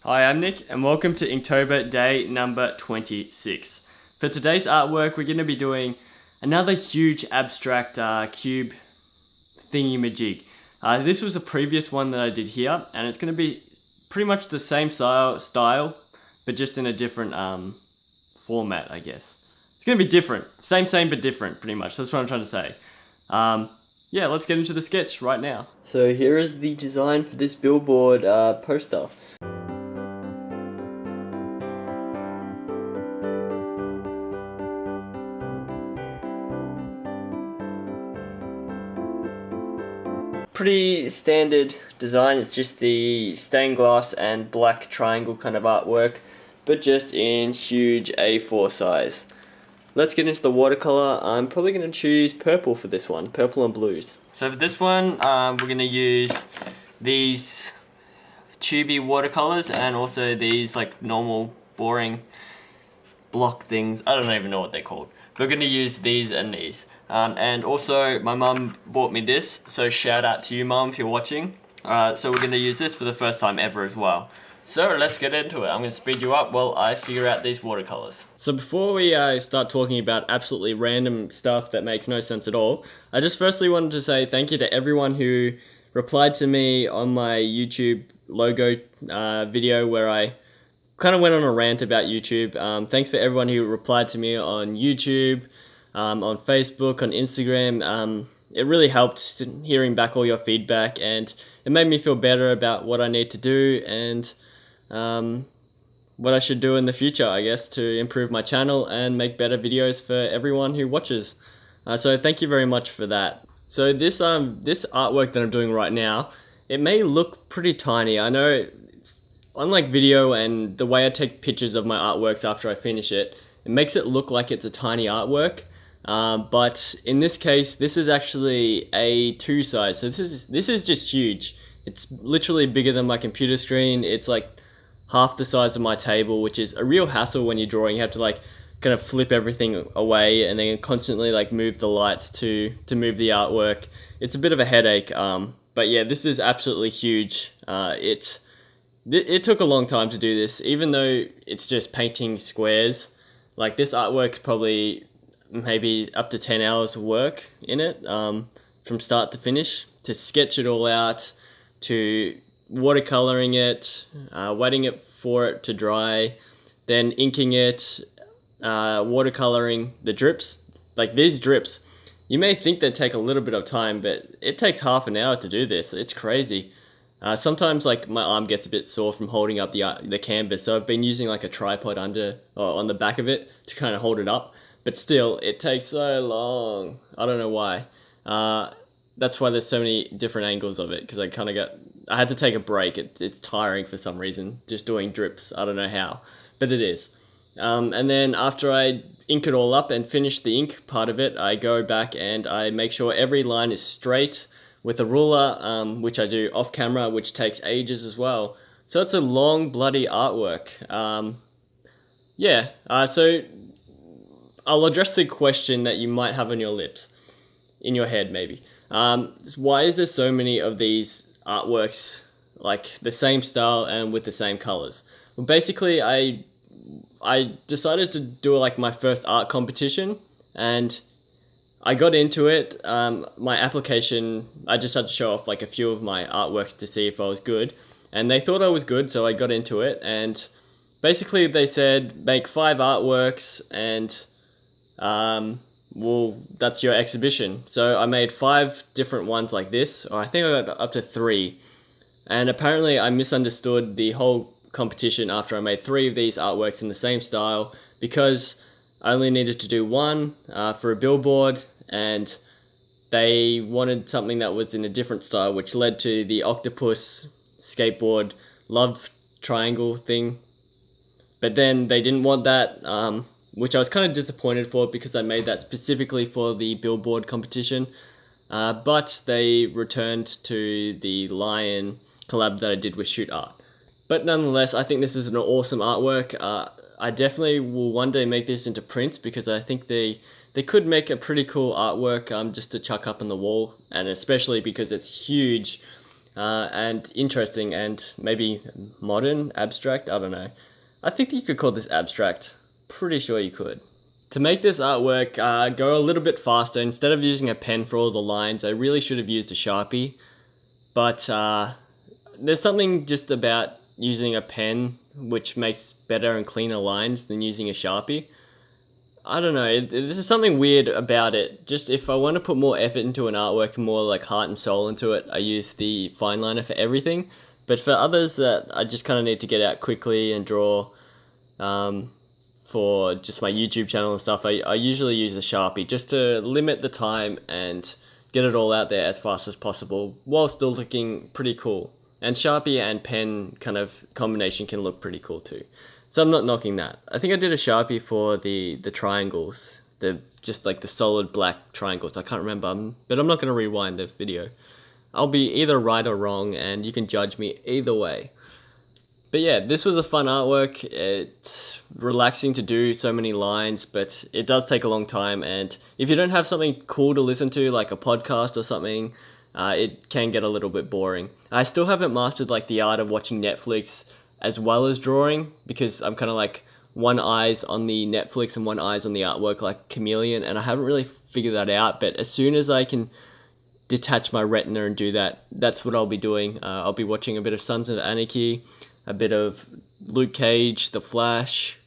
Hi, I'm Nick and welcome to Inktober day number 26. For today's artwork, we're going to be doing another huge abstract cube thingy-majig. This was a previous one that I did here, and it's going to be pretty much the same style, but just in a different format, I guess. It's going to be different. Same, but different, pretty much. That's what I'm trying to say. Yeah, let's get into the sketch right now. So here is the design for this billboard poster. Pretty standard design. It's just the stained glass and black triangle kind of artwork, but just in huge A4 size. Let's get into the watercolor. I'm probably going to choose purple for this one, purple and blues. So for this one, we're going to use these tubey watercolors and also these like normal boring block things. I don't even know what they're called. We're going to use these and these. And also my mum bought me this, so shout out to you, mum, if you're watching. So we're going to use this for the first time ever as well. So let's get into it. I'm going to speed you up while I figure out these watercolors. So before we start talking about absolutely random stuff that makes no sense at all, I just firstly wanted to say thank you to everyone who replied to me on my YouTube logo video where I kind of went on a rant about YouTube. Thanks for everyone who replied to me on YouTube, on Facebook, on Instagram. It really helped hearing back all your feedback, and it made me feel better about what I need to do and what I should do in the future, I guess, to improve my channel and make better videos for everyone who watches. So thank you very much for that. So this artwork that I'm doing right now, it may look pretty tiny. I know, unlike video and the way I take pictures of my artworks after I finish it, it makes it look like it's a tiny artwork. But in this case, this is actually A2 size. So this is just huge. It's literally bigger than my computer screen. It's like half the size of my table, which is a real hassle when you're drawing. You have to like kind of flip everything away and then constantly like move the lights to move the artwork. It's a bit of a headache. But yeah, this is absolutely huge. It took a long time to do this, even though it's just painting squares. Like this artwork's probably maybe up to 10 hours of work in it, from start to finish, to sketch it all out, to watercoloring it, waiting for it to dry, then inking it, watercoloring the drips. Like these drips, you may think they take a little bit of time, but it takes half an hour to do this. It's crazy. Sometimes like my arm gets a bit sore from holding up the canvas, so I've been using like a tripod on the back of it to kind of hold it up. But still, it takes so long. I don't know why. That's why there's so many different angles of it, because I had to take a break. It's tiring for some reason, just doing drips. I don't know how, but it is. And then after I ink it all up and finish the ink part of it, I go back and I make sure every line is straight with a ruler, which I do off camera, which takes ages as well. So it's a long, bloody artwork. So I'll address the question that you might have on your lips, in your head maybe. Why is there so many of these artworks like the same style and with the same colors? Well, basically I decided to do like my first art competition, and I got into it. My application, I just had to show off like a few of my artworks to see if I was good, and they thought I was good, so I got into it. And basically they said make 5 artworks and well, that's your exhibition. So I made 5 different ones like this, or I think I got up to 3. And apparently I misunderstood the whole competition after I made 3 of these artworks in the same style, because I only needed to do 1 for a billboard, and they wanted something that was in a different style, which led to the octopus skateboard love triangle thing. But then they didn't want that, which I was kind of disappointed for, because I made that specifically for the billboard competition. But they returned to the lion collab that I did with Shoot Art. But nonetheless, I think this is an awesome artwork. I definitely will one day make this into prints, because I think they could make a pretty cool artwork just to chuck up on the wall, and especially because it's huge. and interesting and maybe modern, abstract, I don't know. I think you could call this abstract. Pretty sure you could. To make this artwork go a little bit faster, instead of using a pen for all the lines, I really should have used a Sharpie. But there's something just about using a pen which makes better and cleaner lines than using a Sharpie. I don't know, this is something weird about it. Just if I want to put more effort into an artwork and more like heart and soul into it, I use the fine liner for everything. But for others that I just kind of need to get out quickly and draw for just my YouTube channel and stuff, I usually use a Sharpie just to limit the time and get it all out there as fast as possible while still looking pretty cool. And Sharpie and pen kind of combination can look pretty cool too. So I'm not knocking that. I think I did a Sharpie for the triangles, just like the solid black triangles. I can't remember, but I'm not going to rewind the video. I'll be either right or wrong, and you can judge me either way. But yeah, this was a fun artwork. It's relaxing to do, so many lines, but it does take a long time. And if you don't have something cool to listen to, like a podcast or something, it can get a little bit boring. I still haven't mastered like the art of watching Netflix as well as drawing, because I'm kind of like one eye's on the Netflix and one eye's on the artwork, like chameleon, and I haven't really figured that out. But as soon as I can detach my retina and do that, that's what I'll be doing. I'll be watching a bit of Sons of Anarchy, a bit of Luke Cage, The Flash.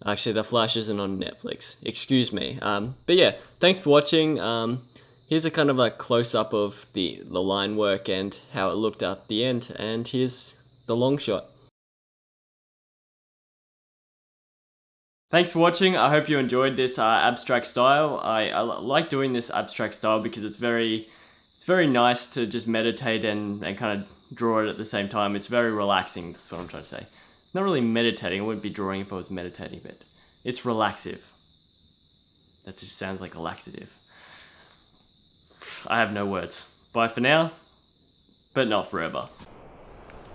Actually, The Flash isn't on Netflix, excuse me. But yeah, thanks for watching. Here's a kind of a close-up of the line work and how it looked at the end, and here's the long shot. Thanks for watching. I hope you enjoyed this abstract style. I like doing this abstract style because it's very nice to just meditate and kind of draw it at the same time. It's very relaxing, that's what I'm trying to say. Not really meditating, I wouldn't be drawing if I was meditating, but it's relaxive. That just sounds like a laxative. I have no words. Bye for now, but not forever.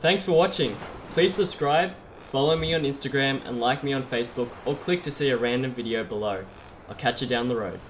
Thanks for watching. Please subscribe, follow me on Instagram, and like me on Facebook, or click to see a random video below. I'll catch you down the road.